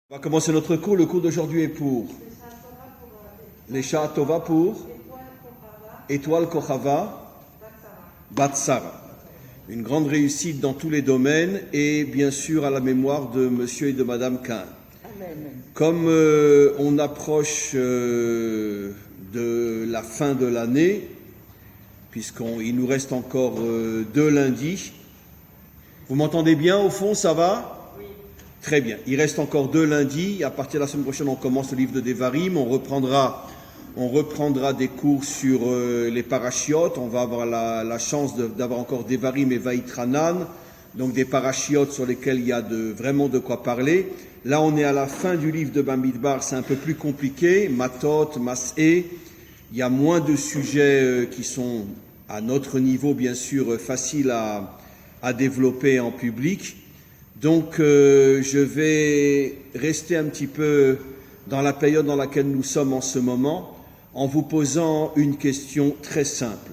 On va commencer notre cours. Le cours d'aujourd'hui est pour les Shah Tova pour Étoile Kochava Batsara. Une grande réussite dans tous les domaines et bien sûr à la mémoire de monsieur et de madame Kahn. Comme on approche de la fin de l'année, puisqu'il nous reste encore 2 lundis. Vous m'entendez bien au fond, ça va ? Très bien. Il reste encore 2 lundis. À partir de la semaine prochaine, on commence le livre de Devarim. On reprendra des cours sur les parachiotes. On va avoir la chance d'avoir encore Devarim et Vaïtranan. Donc des parachiotes sur lesquels il y a vraiment de quoi parler. Là, on est à la fin du livre de Bamidbar. C'est un peu plus compliqué. Matot, Mas'é. Il y a moins de sujets qui sont à notre niveau, bien sûr, faciles à développer en public. Donc, je vais rester un petit peu dans la période dans laquelle nous sommes en ce moment, en vous posant une question très simple.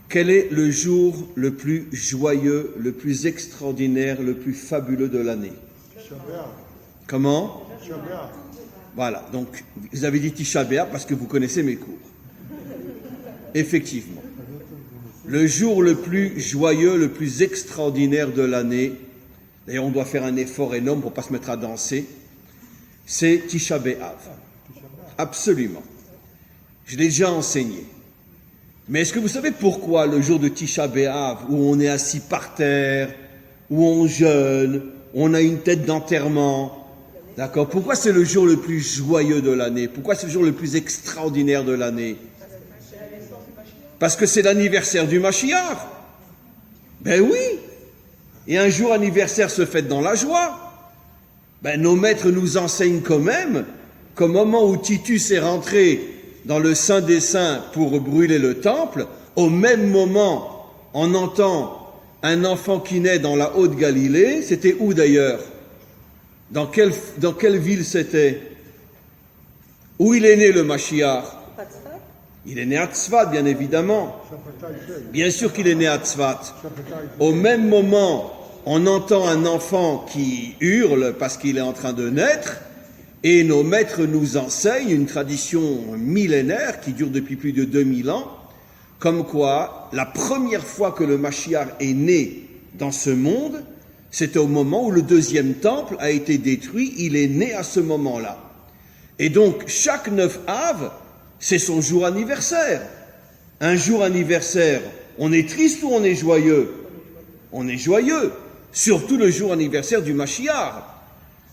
Quel est le jour le plus joyeux, le plus extraordinaire, le plus fabuleux de l'année ? Comment ? Voilà, donc vous avez dit Tisha B'Av parce que vous connaissez mes cours. Effectivement. Le jour le plus joyeux, le plus extraordinaire de l'année, d'ailleurs, on doit faire un effort énorme pour ne pas se mettre à danser. C'est Tisha B'Av. Absolument. Je l'ai déjà enseigné. Mais est-ce que vous savez pourquoi le jour de Tisha B'Av, où on est assis par terre, où on jeûne, on a une tête d'enterrement, d'accord ? Pourquoi c'est le jour le plus joyeux de l'année ? Pourquoi c'est le jour le plus extraordinaire de l'année ? Parce que c'est l'anniversaire du Mashiach. Ben oui. Et un jour anniversaire se fête dans la joie. Ben, nos maîtres nous enseignent quand même qu'au moment où Titus est rentré dans le Saint des Saints pour brûler le temple, au même moment, on entend un enfant qui naît dans la Haute-Galilée. C'était où d'ailleurs ? Dans quelle ville c'était ? Où il est né le Mashiach ? Il est né à Tzfat, bien évidemment. Bien sûr qu'il est né à Tzfat. Au même moment, on entend un enfant qui hurle parce qu'il est en train de naître, et nos maîtres nous enseignent une tradition millénaire qui dure depuis plus de 2000 ans, comme quoi la première fois que le Mashiach est né dans ce monde, c'était au moment où le 2e temple a été détruit. Il est né à ce moment-là. Et donc, chaque 9 Av, c'est son jour anniversaire. Un jour anniversaire, on est triste ou on est joyeux ? On est joyeux, surtout le jour anniversaire du Mashiach.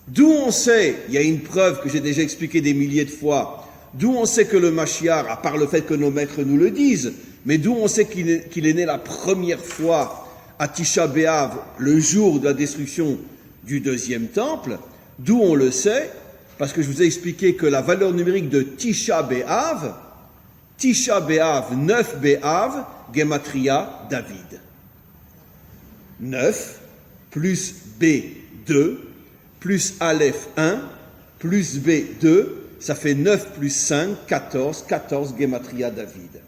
D'où on sait, il y a une preuve que j'ai déjà expliquée des milliers de fois, d'où on sait que le Mashiach, à part le fait que nos maîtres nous le disent, mais d'où on sait qu'il est né la première fois à Tisha B'Av, le jour de la destruction du 2e temple, d'où on le sait, parce que je vous ai expliqué que la valeur numérique de Tisha B'Av, 9 B'Av, Gematria, David. 9 plus B, 2, plus Aleph, 1, plus B, 2, ça fait 9 plus 5, 14, 14 Gematria, David.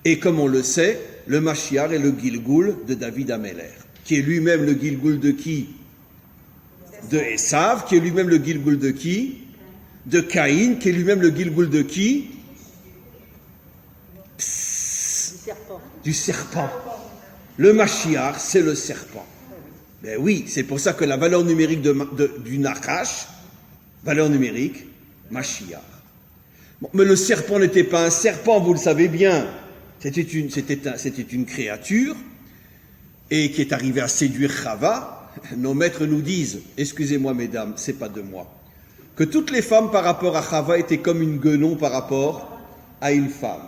Et comme on le sait, le Mashiach est le Gilgoul de David Améler, qui est lui-même le Gilgoul de qui ? De Esav, qui est lui-même le Gilgoul de qui ? De Caïn, qui est lui-même le Gilgoul de qui ? Du serpent. Le Mashiach, c'est le serpent. Ben oui, c'est pour ça que la valeur numérique du Nachash, valeur numérique, Mashiach. Bon, mais le serpent n'était pas un serpent, vous le savez bien. C'était une créature et qui est arrivée à séduire Chava. Nos maîtres nous disent, excusez-moi mesdames, c'est pas de moi, que toutes les femmes par rapport à Chava étaient comme une guenon par rapport à une femme.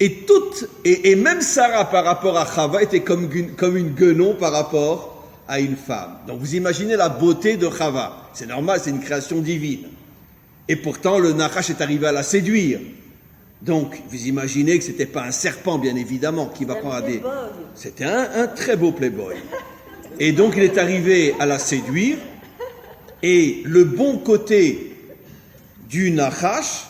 Et même Sarah par rapport à Chava était comme une guenon par rapport à une femme. Donc vous imaginez la beauté de Chava. C'est normal, c'est une création divine. Et pourtant le Nachash est arrivé à la séduire. Donc vous imaginez que c'était pas un serpent, bien évidemment, qui va prendre des... C'était un très beau playboy. Et donc il est arrivé à la séduire. Et le bon côté du Nachash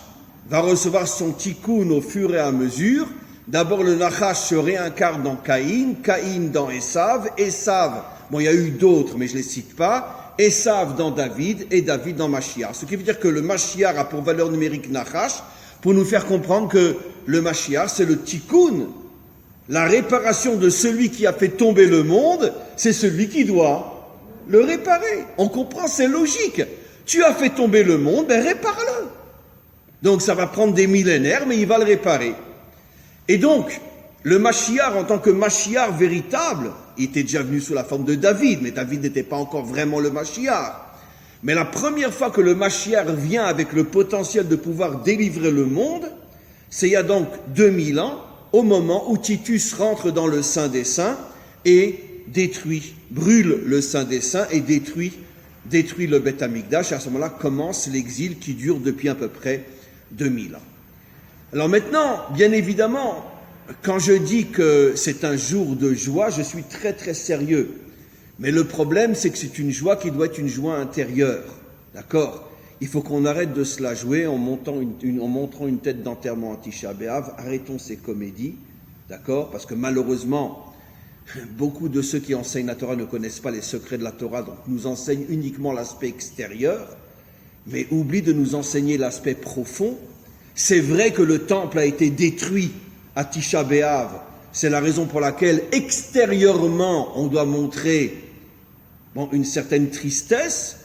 va recevoir son tikkun au fur et à mesure. D'abord, le Nachash se réincarne dans Caïn, Caïn dans Esav, Esav, bon, il y a eu d'autres, mais je ne les cite pas, Esav dans David et David dans Mashiach. Ce qui veut dire que le Mashiach a pour valeur numérique Nachash, pour nous faire comprendre que le Mashiach, c'est le tikkun, la réparation de celui qui a fait tomber le monde, c'est celui qui doit le réparer. On comprend, c'est logique. Tu as fait tomber le monde, ben répare-le. Donc ça va prendre des millénaires, mais il va le réparer. Et donc, le Mashiach, en tant que Mashiach véritable, il était déjà venu sous la forme de David, mais David n'était pas encore vraiment le Mashiach. Mais la première fois que le Mashiach vient avec le potentiel de pouvoir délivrer le monde, c'est il y a donc 2000 ans, au moment où Titus rentre dans le Saint des Saints et détruit, brûle le Saint des Saints et détruit le Beth Amikdash. Et à ce moment-là commence l'exil qui dure depuis à peu près 2000 ans. Alors maintenant, bien évidemment, quand je dis que c'est un jour de joie, je suis très très sérieux. Mais le problème, c'est que c'est une joie qui doit être une joie intérieure. D'accord ? Il faut qu'on arrête de se la jouer en montrant une tête d'enterrement à Tisha B'Av. Arrêtons ces comédies. D'accord ? Parce que malheureusement, beaucoup de ceux qui enseignent la Torah ne connaissent pas les secrets de la Torah, donc nous enseignent uniquement l'aspect extérieur, mais oublient de nous enseigner l'aspect profond. C'est vrai que le temple a été détruit à Tisha B'Av. C'est la raison pour laquelle extérieurement on doit montrer une certaine tristesse,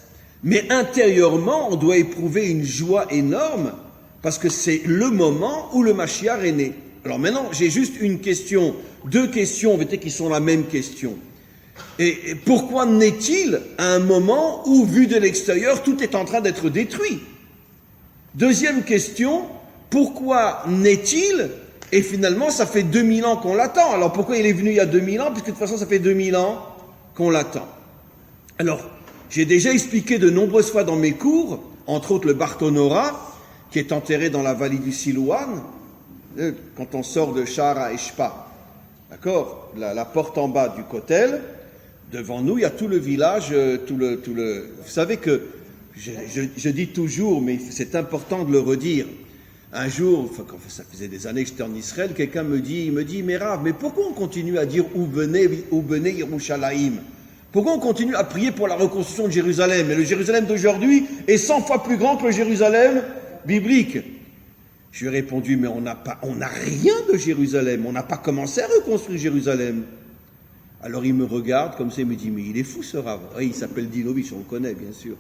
mais intérieurement on doit éprouver une joie énorme parce que c'est le moment où le Mashiach est né. Alors maintenant j'ai juste une question, deux questions qui sont la même question. Et pourquoi naît-il à un moment où, vu de l'extérieur, tout est en train d'être détruit? Deuxième question, pourquoi naît-il? Et finalement, ça fait 2000 ans qu'on l'attend. Alors pourquoi il est venu il y a 2000 ans? Puisque de toute façon, ça fait 2000 ans qu'on l'attend. Alors, j'ai déjà expliqué de nombreuses fois dans mes cours, entre autres le Bartonora, qui est enterré dans la vallée du Silouan, quand on sort de Shara Eshpa. D'accord? La porte en bas du Kotel, devant nous, il y a tout le village, Vous savez que, je dis toujours, mais c'est important de le redire. Un jour, ça faisait des années que j'étais en Israël, quelqu'un me dit, mais Rav, mais pourquoi on continue à dire Ou benei Yerushalayim? Pourquoi on continue à prier pour la reconstruction de Jérusalem? Et le Jérusalem d'aujourd'hui est 100 fois plus grand que le Jérusalem biblique. Je lui ai répondu, mais on n'a rien de Jérusalem, on n'a pas commencé à reconstruire Jérusalem. Alors il me regarde comme ça, il me dit, mais il est fou ce Rav. Oui, il s'appelle Dinovich, on le connaît bien sûr.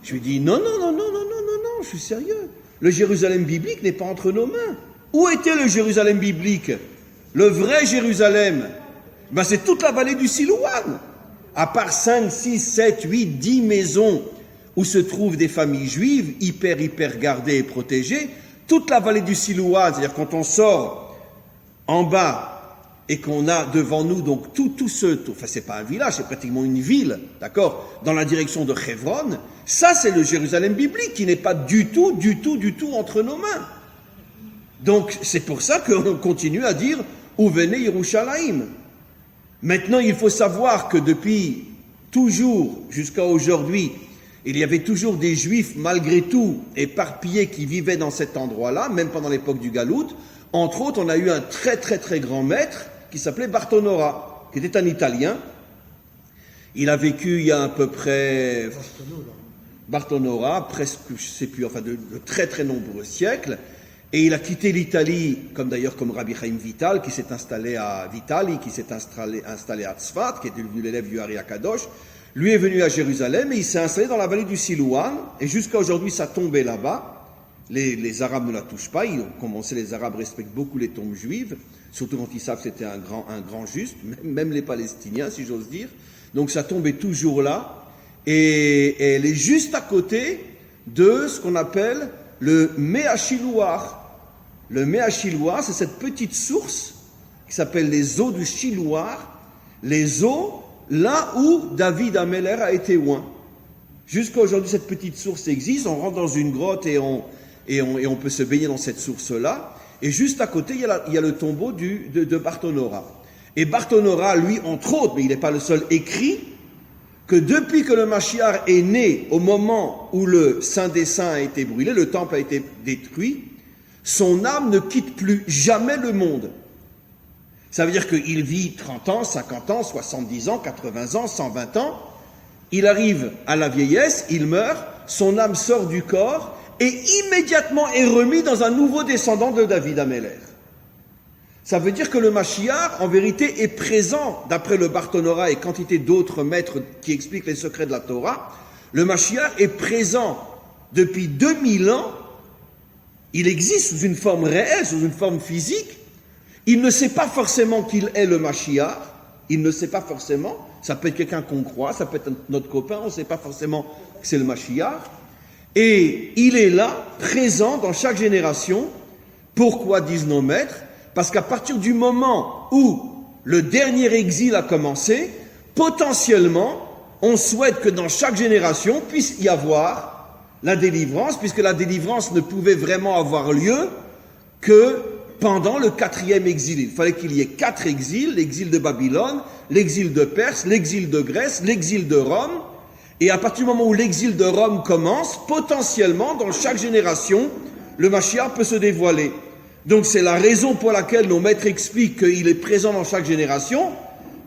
Je lui dis, non, je suis sérieux. Le Jérusalem biblique n'est pas entre nos mains. Où était le Jérusalem biblique? Le vrai Jérusalem, c'est toute la vallée du Silouan. À part 5, 6, 7, 8, 10 maisons où se trouvent des familles juives, hyper gardées et protégées, toute la vallée du Silouan, c'est-à-dire quand on sort en bas et qu'on a devant nous donc tout c'est pas un village, c'est pratiquement une ville, d'accord, dans la direction de Hebron, ça c'est le Jérusalem biblique qui n'est pas du tout entre nos mains. Donc c'est pour ça qu'on continue à dire où venez Yerushalayim. Maintenant il faut savoir que depuis toujours jusqu'à aujourd'hui, il y avait toujours des Juifs malgré tout éparpillés qui vivaient dans cet endroit-là, même pendant l'époque du Galout. Entre autres, on a eu un très grand maître qui s'appelait Bartonora, qui était un Italien. Il a vécu il y a à peu près... Bartonora, presque, je ne sais plus, de très nombreux siècles. Et il a quitté l'Italie, comme Rabbi Chaim Vital, qui s'est installé à Vitali, qui s'est installé à Tzfat, qui est devenu l'élève du Hari Akadosh. Lui est venu à Jérusalem et il s'est installé dans la vallée du Silouan. Et jusqu'à aujourd'hui, sa tombe est là-bas. Les Arabes ne la touchent pas. Les Arabes respectent beaucoup les tombes juives, surtout quand ils savent que c'était un grand juste, même les Palestiniens, si j'ose dire. Donc sa tombe est toujours là. Et elle est juste à côté de ce qu'on appelle le Méachilouar. Le Méachilouar, c'est cette petite source qui s'appelle les eaux du Chilouar. Les eaux là où David Améler a été oint. Jusqu'à aujourd'hui, cette petite source existe. On rentre dans une grotte et on peut se baigner dans cette source-là. Et juste à côté, il y a le tombeau de Bartonora. Et Bartonora, lui, entre autres, mais il n'est pas le seul, écrit que depuis que le Mashiach est né, au moment où le Saint des Saints a été brûlé, le temple a été détruit, son âme ne quitte plus jamais le monde. Ça veut dire qu'il vit 30 ans, 50 ans, 70 ans, 80 ans, 120 ans, il arrive à la vieillesse, il meurt, son âme sort du corps et immédiatement est remis dans un nouveau descendant de David Améler. Ça veut dire que le Mashiach, en vérité, est présent, d'après le Bartonora et quantité d'autres maîtres qui expliquent les secrets de la Torah. Le Mashiach est présent depuis 2000 ans. Il existe sous une forme réelle, sous une forme physique. Il ne sait pas forcément qu'il est le Mashiach. Il ne sait pas forcément. Ça peut être quelqu'un qu'on croit, ça peut être notre copain, on ne sait pas forcément que c'est le Mashiach. Et il est là, présent dans chaque génération. Pourquoi, disent nos maîtres? Parce qu'à partir du moment où le dernier exil a commencé, potentiellement, on souhaite que dans chaque génération puisse y avoir la délivrance, puisque la délivrance ne pouvait vraiment avoir lieu que pendant le 4e exil. Il fallait qu'il y ait 4 exils, l'exil de Babylone, l'exil de Perse, l'exil de Grèce, l'exil de Rome. Et à partir du moment où l'exil de Rome commence, potentiellement, dans chaque génération, le Mashiach peut se dévoiler. Donc c'est la raison pour laquelle nos maîtres expliquent qu'il est présent dans chaque génération,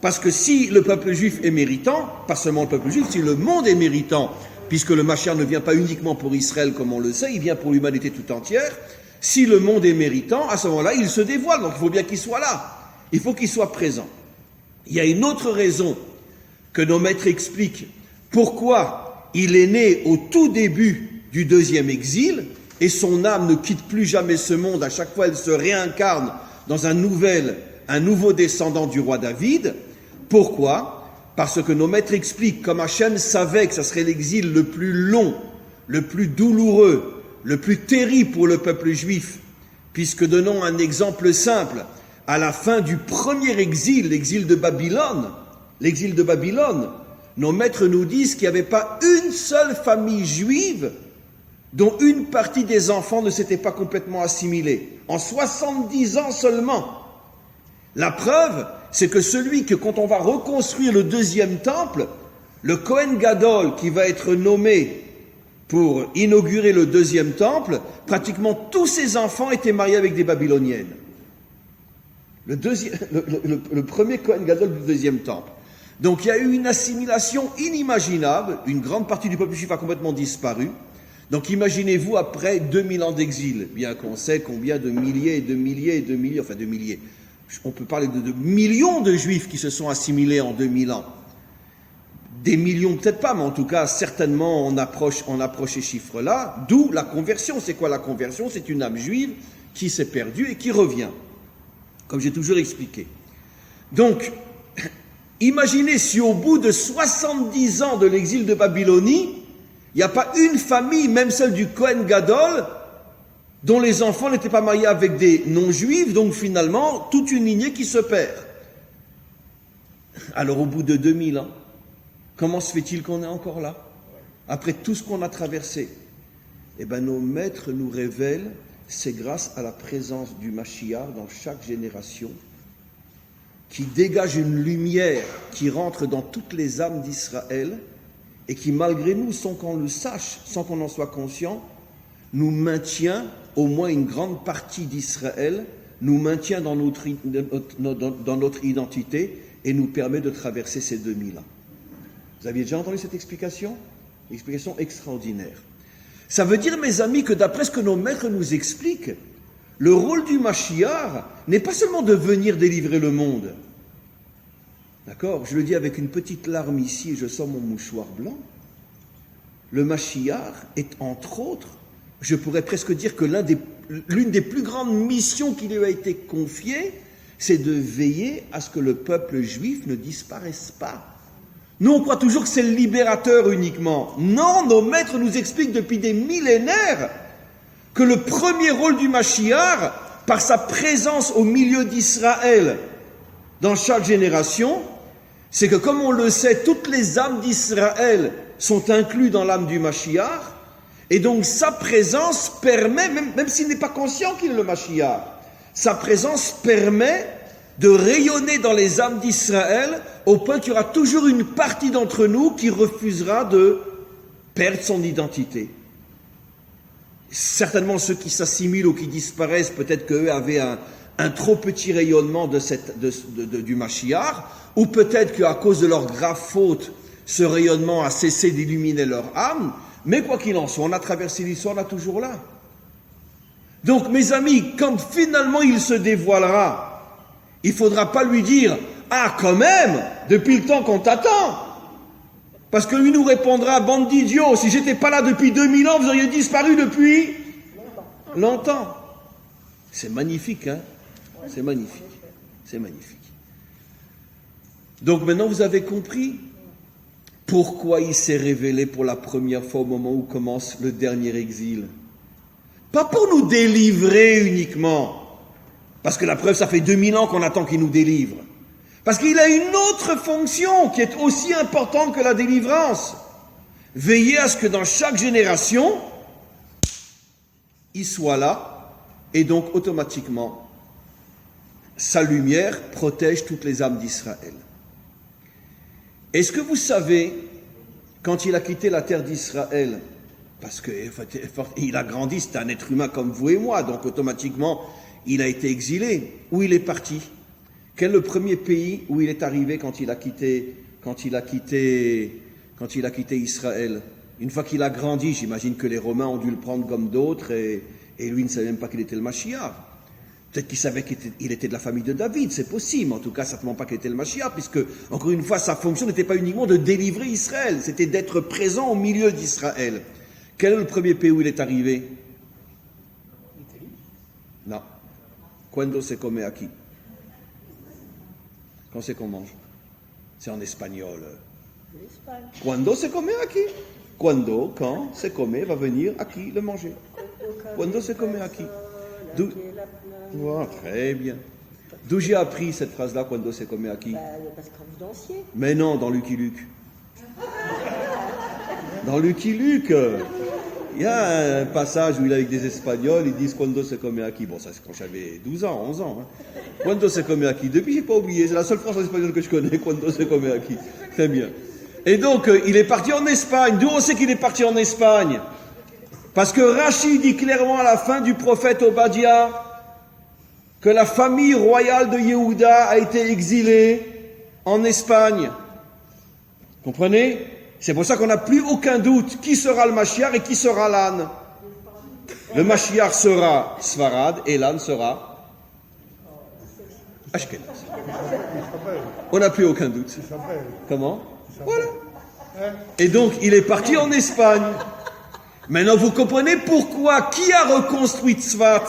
parce que si le peuple juif est méritant, pas seulement le peuple juif, si le monde est méritant, puisque le Mashiach ne vient pas uniquement pour Israël comme on le sait, il vient pour l'humanité tout entière, si le monde est méritant, à ce moment-là, il se dévoile, donc il faut bien qu'il soit là, il faut qu'il soit présent. Il y a une autre raison que nos maîtres expliquent, pourquoi il est né au tout début du 2e exil, et son âme ne quitte plus jamais ce monde, à chaque fois elle se réincarne dans un nouveau descendant du roi David. Pourquoi? Parce que nos maîtres expliquent, comme Hachem savait que ce serait l'exil le plus long, le plus douloureux, le plus terrible pour le peuple juif, puisque donnons un exemple simple, à la fin du premier exil, l'exil de Babylone, nos maîtres nous disent qu'il n'y avait pas une seule famille juive dont une partie des enfants ne s'était pas complètement assimilée, en 70 ans seulement. La preuve, c'est que quand on va reconstruire le 2e temple, le Kohen Gadol qui va être nommé pour inaugurer le 2e temple, pratiquement tous ses enfants étaient mariés avec des Babyloniennes. Le premier Kohen Gadol du 2e temple. Donc il y a eu une assimilation inimaginable, une grande partie du peuple juif a complètement disparu. Donc imaginez-vous après 2000 ans d'exil, bien qu'on sait combien de milliers et de milliers et de milliers, enfin de milliers, on peut parler de millions de juifs qui se sont assimilés en 2000 ans. Des millions peut-être pas, mais en tout cas certainement on approche ces chiffres-là, d'où la conversion. C'est quoi la conversion? C'est une âme juive qui s'est perdue et qui revient, comme j'ai toujours expliqué. Donc, imaginez si au bout de 70 ans de l'exil de Babylonie, il n'y a pas une famille, même celle du Kohen Gadol, dont les enfants n'étaient pas mariés avec des non-juifs, donc finalement, toute une lignée qui se perd. Alors au bout de 2000 ans, comment se fait-il qu'on est encore là? Après tout ce qu'on a traversé? Eh bien, nos maîtres nous révèlent, c'est grâce à la présence du Mashiach dans chaque génération, qui dégage une lumière qui rentre dans toutes les âmes d'Israël, et qui, malgré nous, sans qu'on le sache, sans qu'on en soit conscient, nous maintient, au moins une grande partie d'Israël, nous maintient dans notre identité et nous permet de traverser ces 2000 ans. Vous aviez déjà entendu cette explication? Explication extraordinaire. Ça veut dire, mes amis, que d'après ce que nos maîtres nous expliquent, le rôle du Mashiach n'est pas seulement de venir délivrer le monde. D'accord? Je le dis avec une petite larme ici et je sors mon mouchoir blanc. Le Mashiach est, entre autres, je pourrais presque dire que l'une des plus grandes missions qui lui a été confiée, c'est de veiller à ce que le peuple juif ne disparaisse pas. Nous, on croit toujours que c'est le libérateur uniquement. Non, nos maîtres nous expliquent depuis des millénaires que le premier rôle du Mashiach, par sa présence au milieu d'Israël, dans chaque génération, c'est que, comme on le sait, toutes les âmes d'Israël sont incluses dans l'âme du Mashiach, et donc sa présence permet, même s'il n'est pas conscient qu'il est le Mashiach, sa présence permet de rayonner dans les âmes d'Israël, au point qu'il y aura toujours une partie d'entre nous qui refusera de perdre son identité. Certainement ceux qui s'assimilent ou qui disparaissent, peut-être qu'eux avaient un trop petit rayonnement du Mashiach, ou peut-être qu'à cause de leurs graves fautes, ce rayonnement a cessé d'illuminer leur âme, mais quoi qu'il en soit, on a traversé l'histoire, on est toujours là. Donc, mes amis, quand finalement il se dévoilera, il ne faudra pas lui dire « Ah, quand même, depuis le temps qu'on t'attend !» Parce que lui nous répondra « Bande d'idiots, si j'étais pas là depuis 2000 ans, vous auriez disparu depuis longtemps. » C'est magnifique, hein? C'est magnifique. C'est magnifique. Donc maintenant, vous avez compris pourquoi il s'est révélé pour la première fois au moment où commence le dernier exil. Pas pour nous délivrer uniquement, parce que la preuve, ça fait 2000 ans qu'on attend qu'il nous délivre. Parce qu'il a une autre fonction qui est aussi importante que la délivrance. Veiller à ce que dans chaque génération, il soit là, et donc automatiquement, sa lumière protège toutes les âmes d'Israël. Est-ce que vous savez, quand il a quitté la terre d'Israël, parce qu'il a grandi, c'est un être humain comme vous et moi, donc automatiquement, il a été exilé. Où il est parti? Quel est le premier pays où il est arrivé quand il a quitté Israël? Une fois qu'il a grandi, j'imagine que les Romains ont dû le prendre comme d'autres, et lui ne savait même pas qu'il était le Mashiach. Peut-être qu'il savait qu'il était de la famille de David, c'est possible. En tout cas, certainement pas qu'il était le Mashiach, puisque, encore une fois, sa fonction n'était pas uniquement de délivrer Israël, c'était d'être présent au milieu d'Israël. Quel est le premier pays où il est arrivé? Non. Cuando se come aquí? Quand c'est qu'on mange? C'est en espagnol. Cuando se come aquí? Cuando, quand, se come, va venir aquí, le manger. Cuando se come aquí? Oh, très bien. D'où j'ai appris cette phrase-là, Cuando se come aquí? Parce que vous dansiez. Mais non, dans Lucky Luke. Dans Lucky Luke, il y a un passage où il est avec des Espagnols, ils disent Cuando se come aquí. Bon, ça c'est quand j'avais 12 ans, 11 ans. Hein. Cuando se come aquí. Depuis, j'ai pas oublié, c'est la seule phrase en espagnol que je connais, Cuando se come aquí. Très bien. Et donc, il est parti en Espagne. D'où on sait qu'il est parti en Espagne? Parce que Rachi dit clairement à la fin du prophète Obadiah que la famille royale de Yehuda a été exilée en Espagne. Comprenez? C'est pour ça qu'on n'a plus aucun doute qui sera le Mashiach et qui sera l'âne. Le Mashiach sera Sfarad et l'âne sera Ashkenaz. On n'a plus aucun doute. Comment? Voilà. Et donc, il est parti en Espagne. Maintenant, vous comprenez pourquoi? Qui a reconstruit Tzfat?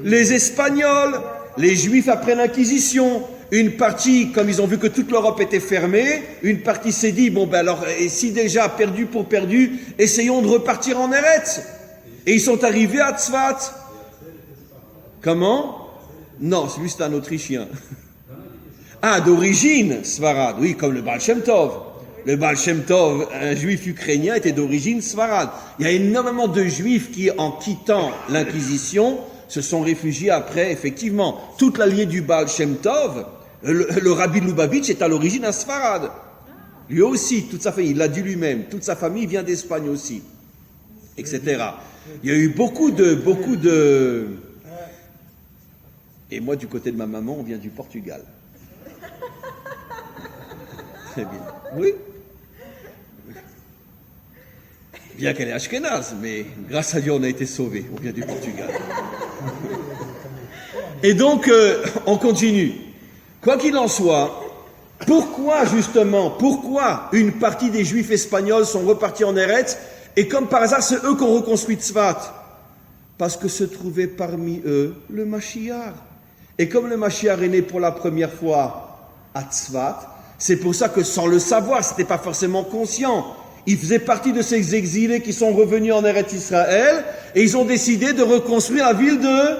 Les Espagnols, les Juifs après l'Inquisition. Une partie, comme ils ont vu que toute l'Europe était fermée, une partie s'est dit, bon ben alors, et si déjà perdu pour perdu, essayons de repartir en Eretz. Et ils sont arrivés à Tzfat. Comment? Non, celui c'est un Autrichien. Ah, d'origine, Sfarad, oui, comme le Baal Shem Tov. Le Baal Shem Tov, un juif ukrainien, était d'origine Sfarad. Il y a énormément de juifs qui, en quittant l'Inquisition, se sont réfugiés après, effectivement. Toute la lignée du Baal Shem Tov, le Rabbi de Lubavitch est à l'origine un Sfarad. Lui aussi, toute sa famille, il l'a dit lui-même, toute sa famille vient d'Espagne aussi, etc. Il y a eu beaucoup de... Et moi, du côté de ma maman, on vient du Portugal. Très bien. Oui. Bien qu'elle est ashkénaze, mais grâce à Dieu, on a été sauvés. On vient du Portugal. Et donc, on continue. Quoi qu'il en soit, pourquoi une partie des Juifs espagnols sont repartis en Eretz, et comme par hasard, c'est eux qui ont reconstruit Tzfat? Parce que se trouvait parmi eux le Mashiach. Et comme le Mashiach est né pour la première fois à Tzfat, c'est pour ça que sans le savoir, c'était pas forcément conscient, il faisait partie de ces exilés qui sont revenus en Eretz Israël, et ils ont décidé de reconstruire la ville de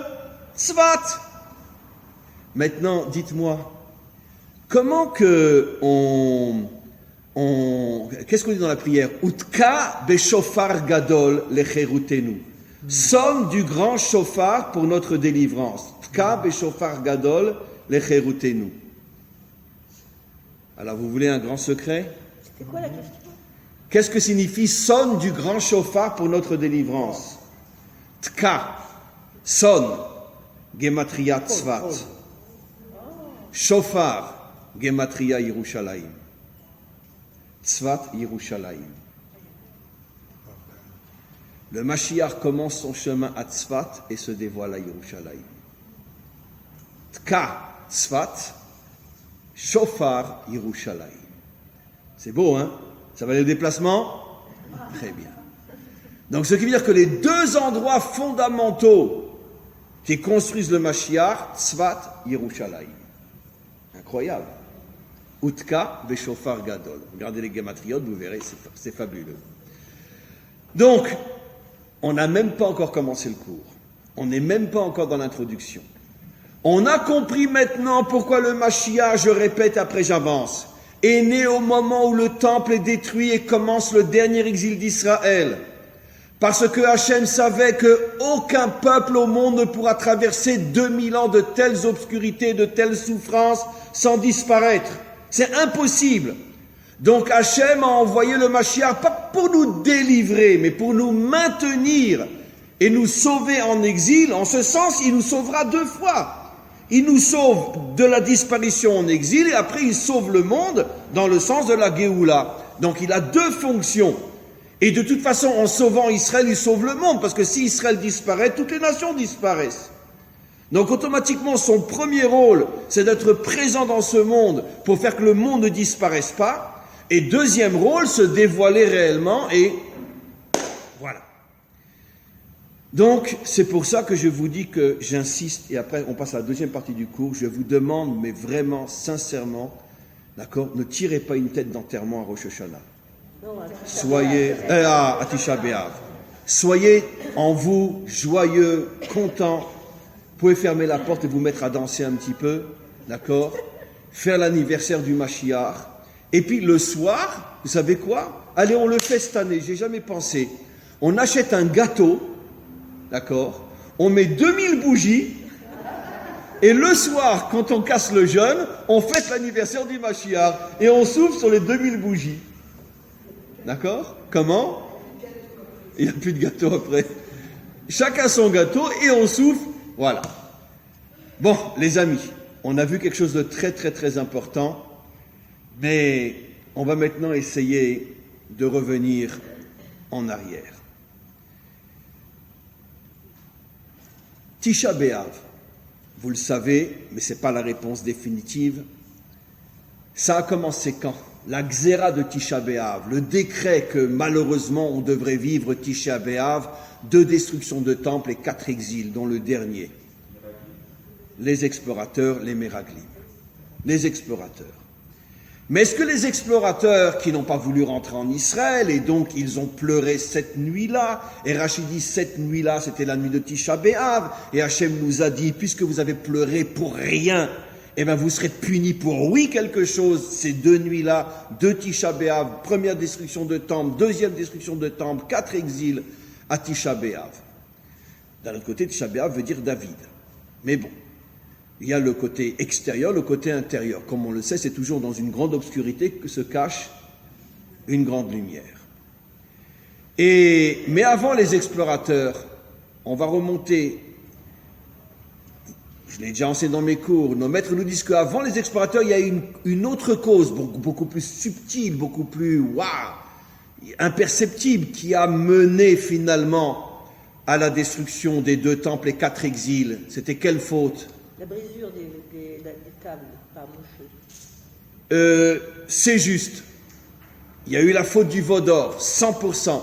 Tzfat. Maintenant, dites-moi, comment que qu'est-ce qu'on dit dans la prière? Utka beshofar gadol lecherutenu. Sonne du grand chauffard pour notre délivrance. Utka beshofar gadol lecherutenu. Alors, vous voulez un grand secret? C'était quoi la question? Qu'est-ce que signifie sonne du grand chauffard pour notre délivrance? Tka, sonne, gematria tzvat. Chauffard, gematria Yerushalayim. Tzvat Yerushalayim. Le Mashiach commence son chemin à Tzvat et se dévoile à Yerushalayim. Tka Tzvat, Shofar Yerushalayim. C'est beau, hein? Ça va le déplacement? Très bien. Donc, ce qui veut dire que les deux endroits fondamentaux qui construisent le Mashiach, Tzvat, Yerushalayim. Incroyable. Utka, Beshofar Gadol. Regardez les gématriotes, vous verrez, c'est fabuleux. Donc, on n'a même pas encore commencé le cours. On n'est même pas encore dans l'introduction. On a compris maintenant pourquoi le Mashiach, je répète après j'avance, est né au moment où le temple est détruit et commence le dernier exil d'Israël. Parce que Hachem savait qu'aucun peuple au monde ne pourra traverser 2000 ans de telles obscurités, de telles souffrances sans disparaître. C'est impossible. Donc Hachem a envoyé le Mashiach, pas pour nous délivrer, mais pour nous maintenir et nous sauver en exil. En ce sens, il nous sauvera deux fois. Il nous sauve de la disparition en exil et après il sauve le monde dans le sens de la Géoula. Donc il a deux fonctions. Et de toute façon, en sauvant Israël, il sauve le monde, parce que si Israël disparaît, toutes les nations disparaissent. Donc automatiquement, son premier rôle, c'est d'être présent dans ce monde pour faire que le monde ne disparaisse pas. Et deuxième rôle, se dévoiler réellement et voilà. Donc, c'est pour ça que je vous dis que j'insiste, et après on passe à la deuxième partie du cours, je vous demande, mais vraiment, sincèrement, d'accord, ne tirez pas une tête d'enterrement à Rosh Hashanah. Soyez, à Tisha B'Av. Soyez en vous joyeux, contents. Vous pouvez fermer la porte et vous mettre à danser un petit peu, d'accord? Faire l'anniversaire du Mashiach. Et puis le soir, vous savez quoi? Allez, on le fait cette année, j'ai jamais pensé. On achète un gâteau, d'accord? On met 2000 bougies. Et le soir, quand on casse le jeûne, on fête l'anniversaire du Mashiach. Et on souffle sur les 2000 bougies. D'accord? Comment? Il n'y a plus de gâteau après. Chacun son gâteau et on souffle. Voilà. Bon, les amis, on a vu quelque chose de très très très important, mais on va maintenant essayer de revenir en arrière. Tisha B'Av, vous le savez, mais ce n'est pas la réponse définitive. Ça a commencé quand? La Xéra de Tisha B'Av, le décret que malheureusement on devrait vivre Tisha B'Av, 2 destructions de temples et 4 exils, dont le dernier. Les explorateurs, les Méraglim. Les explorateurs. Mais est-ce que les explorateurs qui n'ont pas voulu rentrer en Israël, et donc ils ont pleuré cette nuit-là, et Rachid dit cette nuit-là c'était la nuit de Tisha B'Av, et Hachem nous a dit, puisque vous avez pleuré pour rien, eh bien vous serez punis pour oui quelque chose, ces 2 nuits-là, 2 Tisha B'Av, première destruction de temple, deuxième destruction de temple, 4 exils à Tisha B'Av. D'un autre côté, Tisha B'Av veut dire David. Mais bon, il y a le côté extérieur, le côté intérieur. Comme on le sait, c'est toujours dans une grande obscurité que se cache une grande lumière. Mais avant les explorateurs, on va remonter. Je l'ai déjà enseigné dans mes cours. Nos maîtres nous disent qu'avant les explorateurs, il y a une autre cause, beaucoup plus subtile, beaucoup plus imperceptible, qui a mené finalement à la destruction des 2 temples et 4 exils. C'était quelle faute? La brisure des tables par Moshe. C'est juste. Il y a eu la faute du veau d'or, 100%.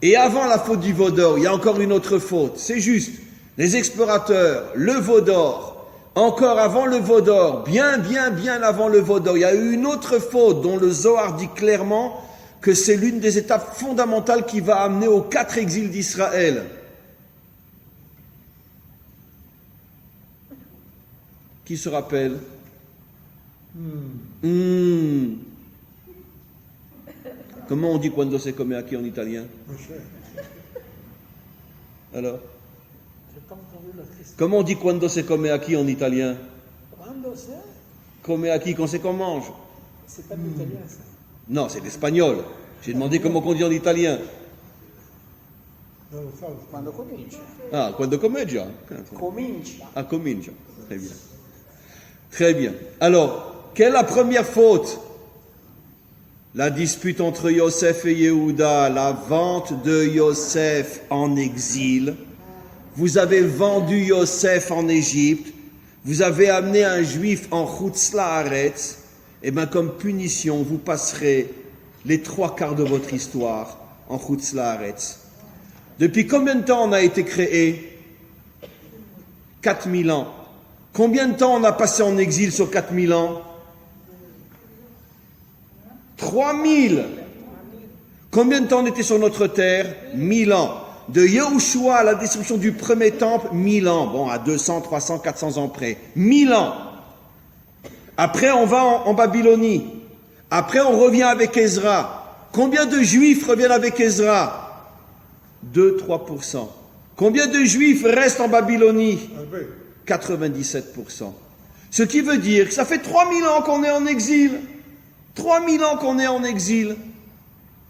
Et avant la faute du veau d'or, il y a encore une autre faute. C'est juste. Les explorateurs, le veau d'or, encore avant le veau d'or, bien avant le veau d'or, il y a eu une autre faute dont le Zohar dit clairement que c'est l'une des étapes fondamentales qui va amener aux 4 exils d'Israël. Qui se rappelle? Comment on dit quando se come aquí en italien? Alors? Comment on dit quando se come aquí en italien? Quando se? Come aquí, quand c'est qu'on mange? C'est pas l'italien, ça. Non, c'est l'espagnol. J'ai demandé comment on dit en italien. Non, lo so. Quando comincia. Ah, quando comincia? Comincia. Ah, comincia. Très bien. Très bien. Alors, quelle est la première faute? la dispute entre Yosef et Yehuda, la vente de Yosef en exil. Vous avez vendu Yosef en Égypte, vous avez amené un juif en Chutz La'aretz, et bien comme punition, vous passerez les 3/4 de votre histoire en Chutz La'aretz. Depuis combien de temps on a été créé? 4000 ans. Combien de temps on a passé en exil sur 4000 ans? 3000. Combien de temps on était sur notre terre? 1000 ans. De Yahushua à la destruction du premier temple, 1000 ans. Bon, à 200, 300, 400 ans près. 1000 ans. Après, on va en Babylonie. Après, on revient avec Ezra. Combien de Juifs reviennent avec Ezra? 2-3%. Combien de Juifs restent en Babylonie? 97%. Ce qui veut dire que ça fait 3000 ans qu'on est en exil. 3000 ans qu'on est en exil.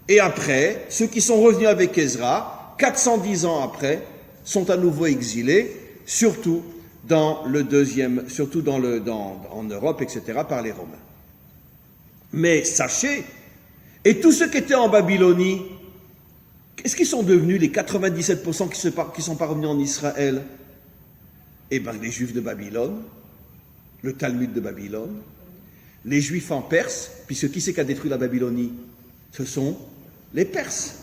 Et après, ceux qui sont revenus avec Ezra, 410 ans après, sont à nouveau exilés, surtout en Europe, etc., par les Romains. Mais sachez, et tous ceux qui étaient en Babylonie, qu'est-ce qu'ils sont devenus, les 97% qui ne sont pas revenus en Israël? Eh bien, les Juifs de Babylone, le Talmud de Babylone, les Juifs en Perse, puisque qui c'est qui a détruit la Babylonie? Ce sont les Perses.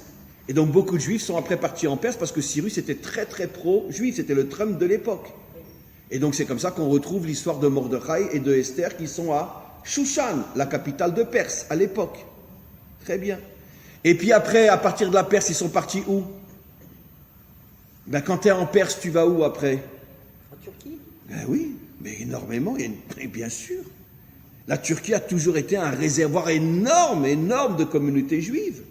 Et donc beaucoup de Juifs sont après partis en Perse parce que Cyrus était très très pro-juif, c'était le Trump de l'époque. Et donc c'est comme ça qu'on retrouve l'histoire de Mordechai et de Esther qui sont à Shushan, la capitale de Perse à l'époque. Très bien. Et puis après, à partir de la Perse, ils sont partis où? Ben quand tu es en Perse, tu vas où après? En Turquie? Ben oui, mais énormément, et bien sûr. La Turquie a toujours été un réservoir énorme de communautés juives.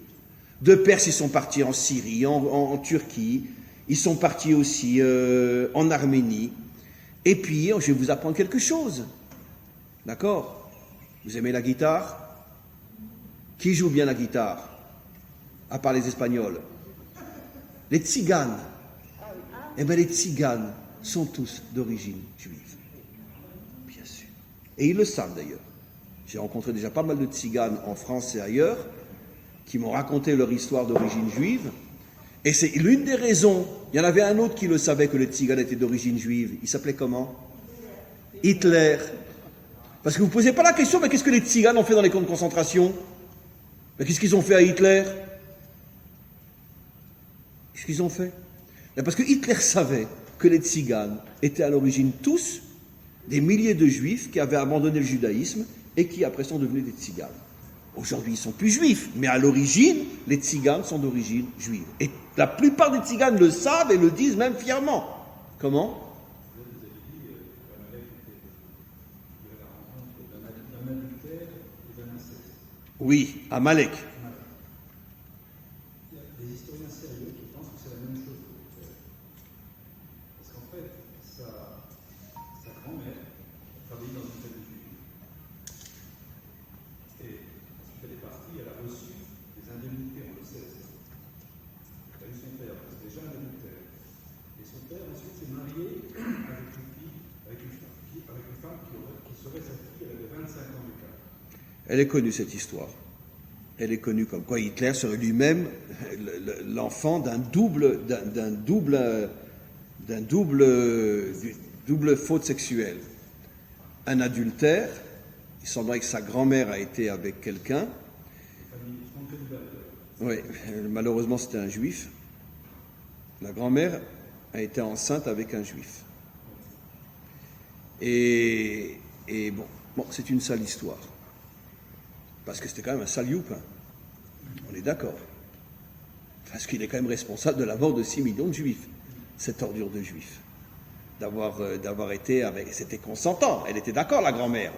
De Perse, ils sont partis en Syrie, en Turquie, ils sont partis aussi en Arménie. Et puis, je vais vous apprendre quelque chose. D'accord? Vous aimez la guitare? Qui joue bien la guitare? À part les Espagnols. Les Tziganes. Eh bien, les Tziganes sont tous d'origine juive. Bien sûr. Et ils le savent d'ailleurs. J'ai rencontré déjà pas mal de Tziganes en France et ailleurs qui m'ont raconté leur histoire d'origine juive. Et c'est l'une des raisons. Il y en avait un autre qui le savait que les Tziganes étaient d'origine juive. Il s'appelait comment? Hitler. Parce que vous ne posez pas la question, mais qu'est-ce que les Tziganes ont fait dans les camps de concentration? Mais qu'est-ce qu'ils ont fait à Hitler? Qu'est-ce qu'ils ont fait? Parce que Hitler savait que les Tziganes étaient à l'origine tous des milliers de Juifs qui avaient abandonné le judaïsme et qui après sont devenus des Tziganes. Aujourd'hui, ils ne sont plus juifs, mais à l'origine, les Tziganes sont d'origine juive. Et la plupart des Tziganes le savent et le disent même fièrement. Comment? Oui, Amalek. Il y a des historiens sérieux qui pensent que c'est la même chose. Parce qu'en fait, sa grand-mère travaillait dans une famille juive. Et quand elle est partie, elle a reçu des indemnités, on le sait. Elle a eu son père, c'est déjà un adultère. Et son père ensuite s'est marié avec une femme qui serait sa fille, elle avait 25 ans de cas. Elle est connue, cette histoire. Elle est connue comme quoi Hitler serait lui-même l'enfant d'une double faute sexuelle. Un adultère, il semblerait que sa grand-mère a été avec quelqu'un. Oui, malheureusement c'était un juif. La grand-mère a été enceinte avec un juif. Et bon, c'est une sale histoire. Parce que c'était quand même un sale youpin. On est d'accord. Parce qu'il est quand même responsable de la mort de 6 millions de juifs. Cette ordure de juifs. D'avoir été avec... C'était consentant. Elle était d'accord, la grand-mère.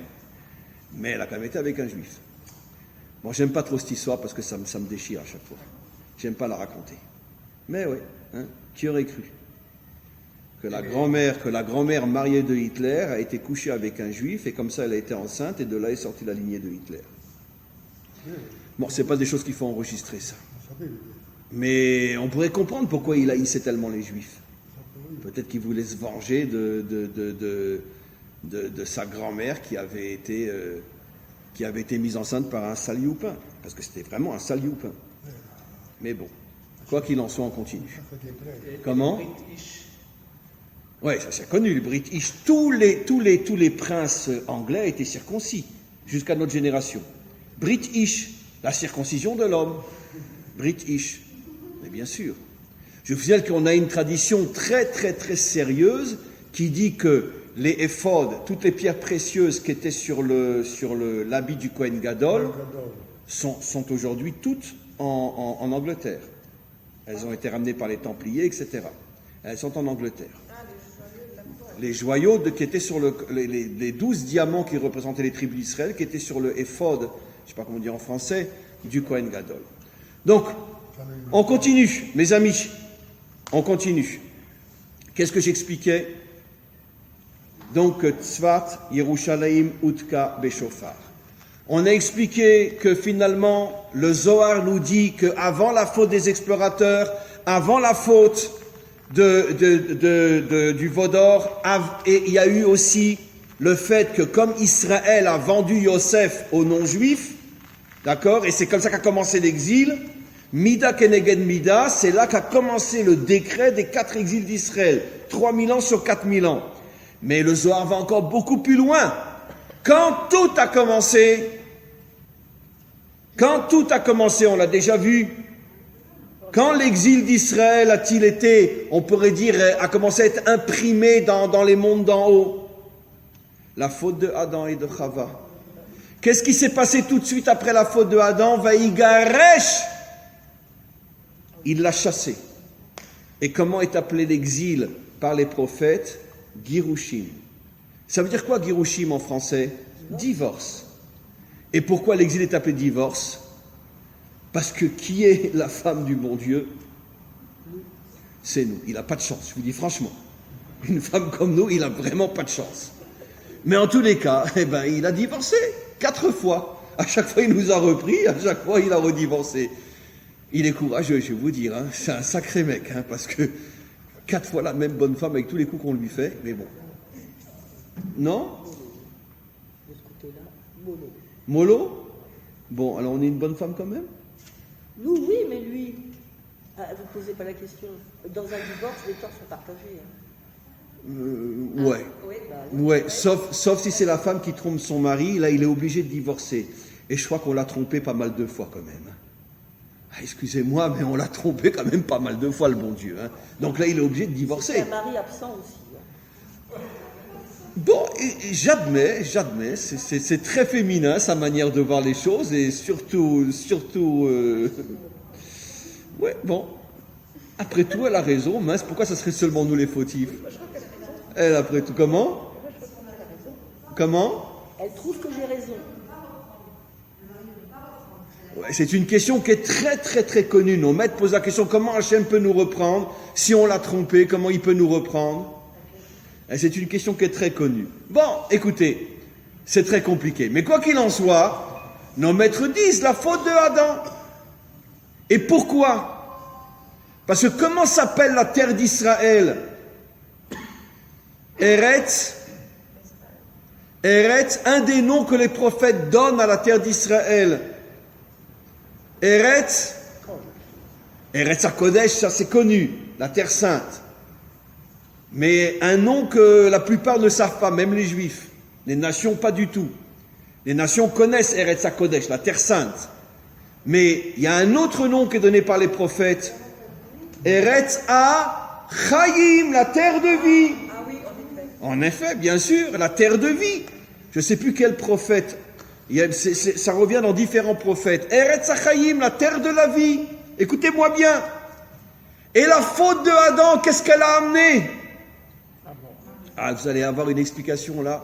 Mais elle a quand même été avec un juif. Bon, j'aime pas trop cette histoire parce que ça me déchire à chaque fois. J'aime pas la raconter. Mais oui, hein, qui aurait cru que la grand-mère mariée de Hitler a été couchée avec un juif et comme ça elle a été enceinte et de là est sortie la lignée de Hitler. Bon, c'est pas des choses qu'il faut enregistrer, ça. Mais on pourrait comprendre pourquoi il haïssait tellement les Juifs. Peut-être qu'il voulait se venger de sa grand-mère qui avait été qui avait été mise enceinte par un sale youpin, parce que c'était vraiment un sale youpin. Mais bon, quoi qu'il en soit, on continue. Comment? Oui, ça c'est connu, le British. Tous les princes anglais étaient circoncis, jusqu'à notre génération. British, la circoncision de l'homme. British, mais bien sûr. Je vous signale qu'on a une tradition très très très sérieuse qui dit que les éphodes, toutes les pierres précieuses qui étaient sur l'habit du Kohen Gadol, sont aujourd'hui toutes en Angleterre. Elles ont été ramenées par les Templiers, etc. Elles sont en Angleterre. Les joyaux qui étaient sur les 12 diamants qui représentaient les tribus d'Israël, qui étaient sur le éphod, je ne sais pas comment dire en français, du Kohen Gadol. Donc, on continue, mes amis, on continue. Qu'est-ce que j'expliquais? Donc, Tzvat, Yerushalayim, Utka, Beshofar. On a expliqué que finalement, le Zohar nous dit qu'avant la faute des explorateurs, avant la faute du Vaudor, et il y a eu aussi le fait que comme Israël a vendu Yosef aux non-juifs, d'accord, et c'est comme ça qu'a commencé l'exil, Mida Keneged Mida, c'est là qu'a commencé le décret des 4 exils d'Israël, 3000 ans sur 4000 ans. Mais le Zohar va encore beaucoup plus loin. Quand tout a commencé, on l'a déjà vu, quand l'exil d'Israël a-t-il été, on pourrait dire, a commencé à être imprimé dans les mondes d'en haut? La faute de Adam et de Chava. Qu'est-ce qui s'est passé tout de suite après la faute de Adam? Vaïgaresh, il l'a chassé. Et comment est appelé l'exil par les prophètes? Girushim. Ça veut dire quoi Girushim en français? Divorce. Et pourquoi l'exil est appelé divorce? Parce que qui est la femme du bon Dieu? C'est nous. Il n'a pas de chance, je vous dis franchement. Une femme comme nous, il n'a vraiment pas de chance. Mais en tous les cas, il a divorcé 4 fois. À chaque fois, il nous a repris, à chaque fois, il a redivorcé. Il est courageux, je vais vous dire. C'est un sacré mec, parce que 4 fois la même bonne femme avec tous les coups qu'on lui fait, mais bon. Non? De ce côté-là, Molo. Molo? Bon, alors on est une bonne femme quand même? Nous, oui, mais lui, vous ne posez pas la question. Dans un divorce, les torts sont partagés. Ouais. Ouais, sauf si c'est la femme qui trompe son mari, là il est obligé de divorcer. Et je crois qu'on l'a trompé pas mal de fois quand même. Excusez-moi, mais on l'a trompé quand même pas mal de fois, le bon Dieu. Donc là, il est obligé de divorcer. C'est un mari absent aussi. Bon, j'admets, c'est très féminin, sa manière de voir les choses, et surtout... Ouais, bon. Après tout, elle a raison, mince, pourquoi ça serait seulement nous les fautifs? Elle, après tout, comment? Elle trouve que j'ai raison. Ouais, c'est une question qui est très très très connue. Nos maîtres posent la question, comment Hachem peut nous reprendre? Si on l'a trompé, comment il peut nous reprendre? Et c'est une question qui est très connue. Bon, écoutez, c'est très compliqué. Mais quoi qu'il en soit, nos maîtres disent la faute de Adam. Et pourquoi? Parce que comment s'appelle la terre d'Israël? Eretz, un des noms que les prophètes donnent à la terre d'Israël. Eretz HaKodesh, ça c'est connu, la terre sainte. Mais un nom que la plupart ne savent pas, même les juifs. Les nations, pas du tout. Les nations connaissent Eretz HaKodesh, la terre sainte. Mais il y a un autre nom qui est donné par les prophètes. Eretz HaChaim, la terre de vie. Ah oui, En effet, bien sûr, la terre de vie. Je ne sais plus quel prophète. Ça revient dans différents prophètes. Eretz HaChaim, la terre de la vie. Écoutez-moi bien. Et la faute de Adam, qu'est-ce qu'elle a amené? Ah, vous allez avoir une explication là.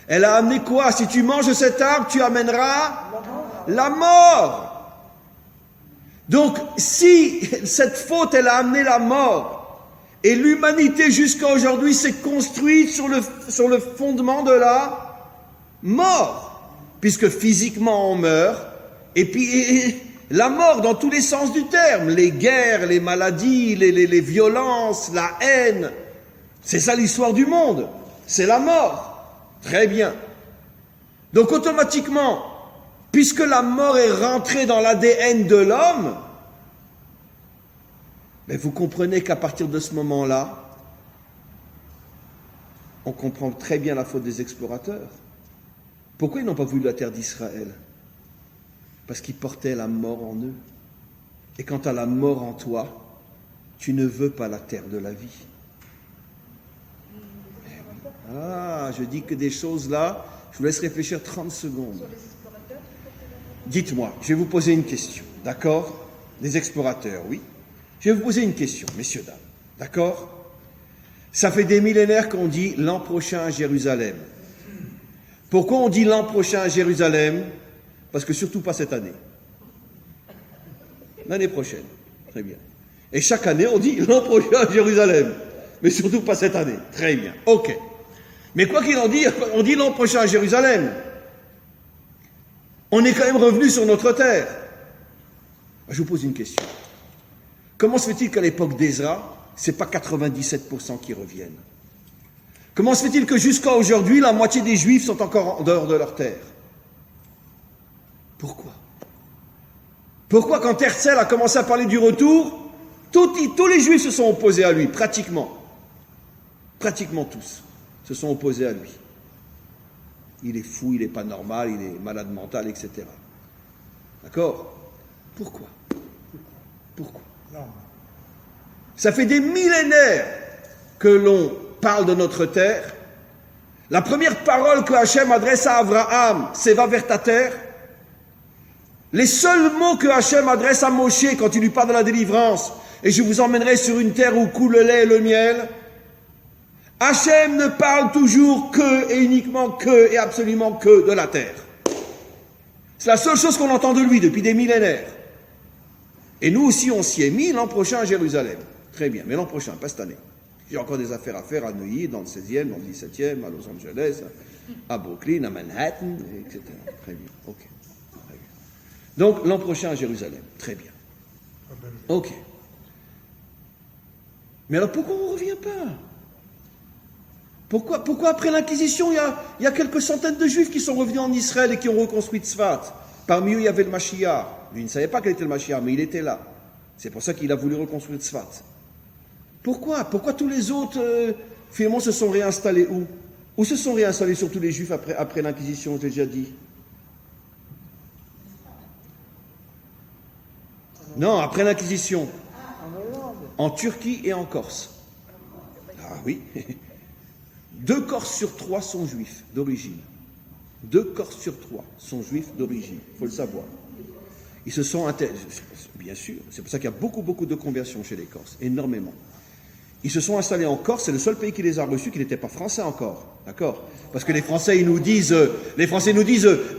Elle a amené quoi? Si tu manges de cet arbre, tu amèneras la mort. Donc, si cette faute, elle a amené la mort, et l'humanité jusqu'à aujourd'hui s'est construite sur le fondement de la mort, puisque physiquement on meurt, et puis la mort dans tous les sens du terme, les guerres, les maladies, les violences, la haine, c'est ça l'histoire du monde, c'est la mort. Très bien. Donc automatiquement, puisque la mort est rentrée dans l'ADN de l'homme, mais vous comprenez qu'à partir de ce moment-là, on comprend très bien la faute des explorateurs. Pourquoi ils n'ont pas voulu la terre d'Israël? Parce qu'ils portaient la mort en eux. Et quand tu as la mort en toi, tu ne veux pas la terre de la vie. Ah, je dis que des choses là, je vous laisse réfléchir 30 secondes. Dites-moi, je vais vous poser une question, d'accord? Les explorateurs, oui. Je vais vous poser une question, messieurs, dames, d'accord? Ça fait des millénaires qu'on dit l'an prochain à Jérusalem. Pourquoi on dit l'an prochain à Jérusalem? Parce que surtout pas cette année. L'année prochaine, très bien. Et chaque année, on dit l'an prochain à Jérusalem. Mais surtout pas cette année. Très bien, ok. Mais quoi qu'il en dise, on dit l'an prochain à Jérusalem. On est quand même revenu sur notre terre. Je vous pose une question. Comment se fait-il qu'à l'époque d'Ezra, ce n'est pas 97% qui reviennent? Comment se fait-il que jusqu'à aujourd'hui, la moitié des Juifs sont encore en dehors de leur terre? Pourquoi? Pourquoi quand Herzl a commencé à parler du retour, tous les Juifs se sont opposés à lui, pratiquement. Pratiquement tous se sont opposés à lui. Il est fou, il n'est pas normal, il est malade mental, etc. D'accord? Pourquoi? Pourquoi? Ça fait des millénaires que l'on parle de notre terre. La première parole que Hachem adresse à Abraham, c'est « va vers ta terre ». Les seuls mots que Hachem adresse à Moshe quand il lui parle de la délivrance, « et je vous emmènerai sur une terre où coule le lait et le miel », Hachem ne parle toujours que et uniquement que et absolument que de la terre. C'est la seule chose qu'on entend de lui depuis des millénaires. Et nous aussi, on s'y est mis l'an prochain à Jérusalem. Très bien, mais l'an prochain, pas cette année. J'ai encore des affaires à faire à Neuilly, dans le 16e, dans le 17e, à Los Angeles, à Brooklyn, à Manhattan, etc. Très bien, ok. Très bien. Donc, l'an prochain à Jérusalem. Très bien. Ok. Mais alors, pourquoi on ne revient pas? Pourquoi après l'Inquisition, il y a quelques centaines de Juifs qui sont revenus en Israël et qui ont reconstruit Tzfat? Parmi eux, il y avait le Mashiach. Lui, il ne savait pas quel était le Mashiach, mais il était là. C'est pour ça qu'il a voulu reconstruire Tzfat. Pourquoi tous les autres, finalement, se sont réinstallés où? Où se sont réinstallés surtout les Juifs après l'Inquisition, je l'ai déjà dit? Non, après l'Inquisition. En Turquie et en Corse. Ah oui. 2 Corses sur 3 sont juifs d'origine. 2 Corses sur 3 sont juifs d'origine, il faut le savoir. Ils se sont bien sûr, c'est pour ça qu'il y a beaucoup de conversions chez les Corses, énormément. Ils se sont installés en Corse, c'est le seul pays qui les a reçus qui n'était pas français encore, d'accord? Parce que les Français nous disent,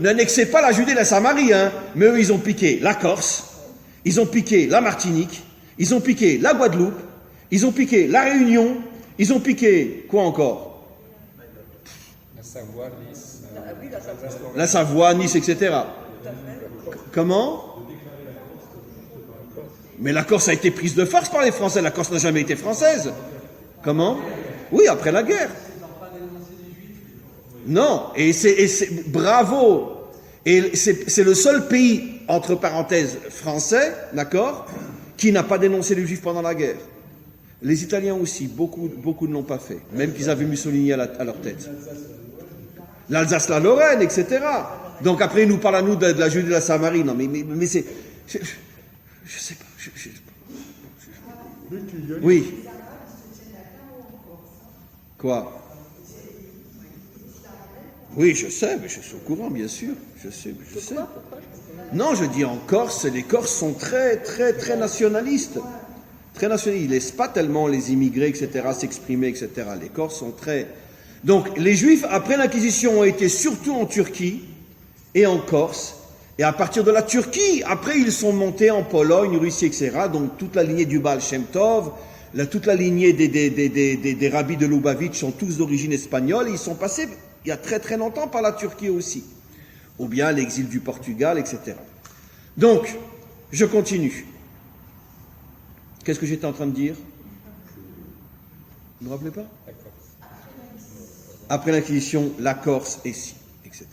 n'annexez pas la Judée et la Samarie, hein. Mais eux, ils ont piqué la Corse, ils ont piqué la Martinique, ils ont piqué la Guadeloupe, ils ont piqué la Réunion, ils ont piqué quoi encore? La Savoie, Nice, etc. Comment? Mais la Corse a été prise de force par les Français. La Corse n'a jamais été française. Comment? Oui, après la guerre. Non, et c'est bravo. Et c'est le seul pays, entre parenthèses, français, d'accord, qui n'a pas dénoncé les Juifs pendant la guerre. Les Italiens aussi, beaucoup ne l'ont pas fait, même qu'ils avaient Mussolini à leur tête. L'Alsace, la Lorraine, etc. Donc après, ils nous parlent à nous de la Judée de la Samarie. Non, mais c'est... Je sais pas. Oui. Quoi? Oui, je sais, mais je suis au courant, bien sûr. Je sais. Non, je dis en Corse, les Corses sont très nationalistes. Très nationalistes. Ils ne laissent pas tellement les immigrés, etc., s'exprimer, etc. Les Corses sont très... Donc, les Juifs, après l'Inquisition, ont été surtout en Turquie et en Corse. Et à partir de la Turquie, après, ils sont montés en Pologne, Russie, etc. Donc, toute la lignée du Baal Shem Tov, toute la lignée des rabbis de Lubavitch sont tous d'origine espagnole. Et ils sont passés, il y a très longtemps, par la Turquie aussi. Ou bien l'exil du Portugal, etc. Donc, je continue. Qu'est-ce que j'étais en train de dire? Vous ne me rappelez pas? Après l'Inquisition, la Corse, et si, etc.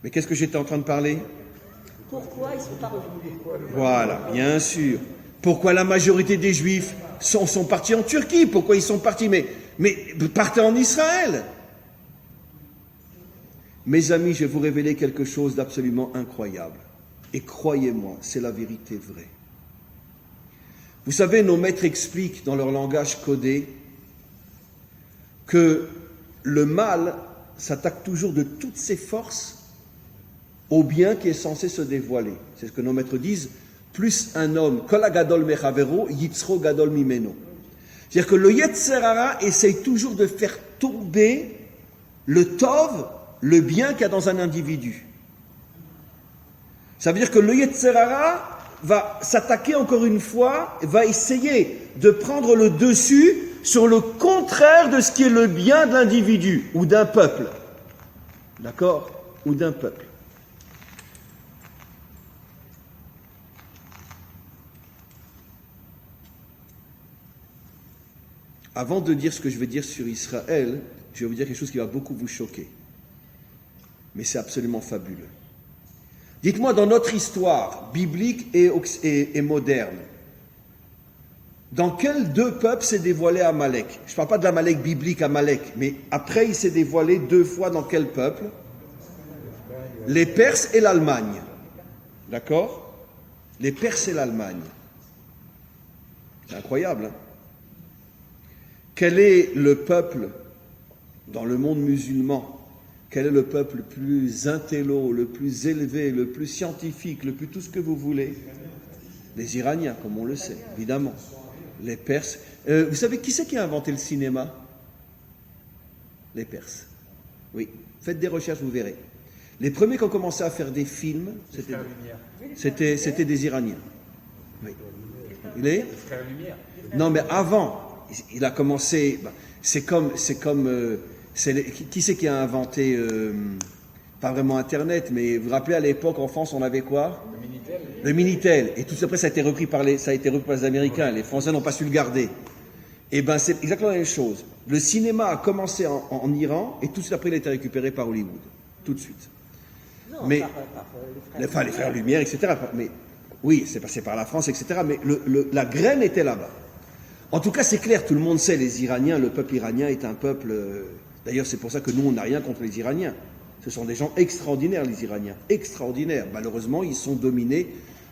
Mais qu'est-ce que j'étais en train de parler? Pourquoi ils ne sont pas revenus? Voilà, bien sûr. Pourquoi la majorité des Juifs sont partis en Turquie? Pourquoi ils sont partis? Mais partez en Israël. Mes amis, je vais vous révéler quelque chose d'absolument incroyable. Et croyez-moi, c'est la vérité vraie. Vous savez, nos maîtres expliquent dans leur langage codé que le mal s'attaque toujours de toutes ses forces au bien qui est censé se dévoiler. C'est ce que nos maîtres disent. Plus un homme, kol gadol mechavero, yitzro gadol mimeno. C'est-à-dire que le Yetzer Hara essaye toujours de faire tomber le tov, le bien qu'il y a dans un individu. Ça veut dire que le Yetzer Hara va s'attaquer encore une fois, va essayer de prendre le dessus sur le contraire de ce qui est le bien de l'individu ou d'un peuple. D'accord? Ou d'un peuple. Avant de dire ce que je vais dire sur Israël, je vais vous dire quelque chose qui va beaucoup vous choquer. Mais c'est absolument fabuleux. Dites-moi, dans notre histoire biblique et moderne, dans quels deux peuples s'est dévoilé Amalek? Je ne parle pas de l'Amalek biblique, Amalek, mais après il s'est dévoilé deux fois dans quel peuple? Les Perses et l'Allemagne. D'accord? Les Perses et l'Allemagne. C'est incroyable, hein? Quel est le peuple dans le monde musulman? Quel est le peuple le plus intello, le plus élevé, le plus scientifique, le plus tout ce que vous voulez? Les Iraniens, comme on le sait, évidemment. Les Perses. Vous savez qui c'est qui a inventé le cinéma? Les Perses. Oui, faites des recherches, vous verrez. Les premiers qui ont commencé à faire des films, c'était des Iraniens. Oui. Il est? Non, mais avant. Il a commencé. C'est comme. Qui c'est qui a inventé, pas vraiment Internet, mais vous vous rappelez à l'époque en France on avait quoi? Le Minitel. Et tout après ça a été repris par les Américains. Les Français n'ont pas su le garder. Et ben c'est exactement la même chose. Le cinéma a commencé en Iran et tout de suite après il a été récupéré par Hollywood. Tout de suite. Non, mais les frères Lumière, etc. Mais oui, c'est passé par la France, etc. Mais la graine était là-bas. En tout cas, c'est clair, tout le monde sait, les Iraniens, le peuple iranien est un peuple... D'ailleurs, c'est pour ça que nous, on n'a rien contre les Iraniens. Ce sont des gens extraordinaires, les Iraniens. Extraordinaires. Malheureusement, ils sont dominés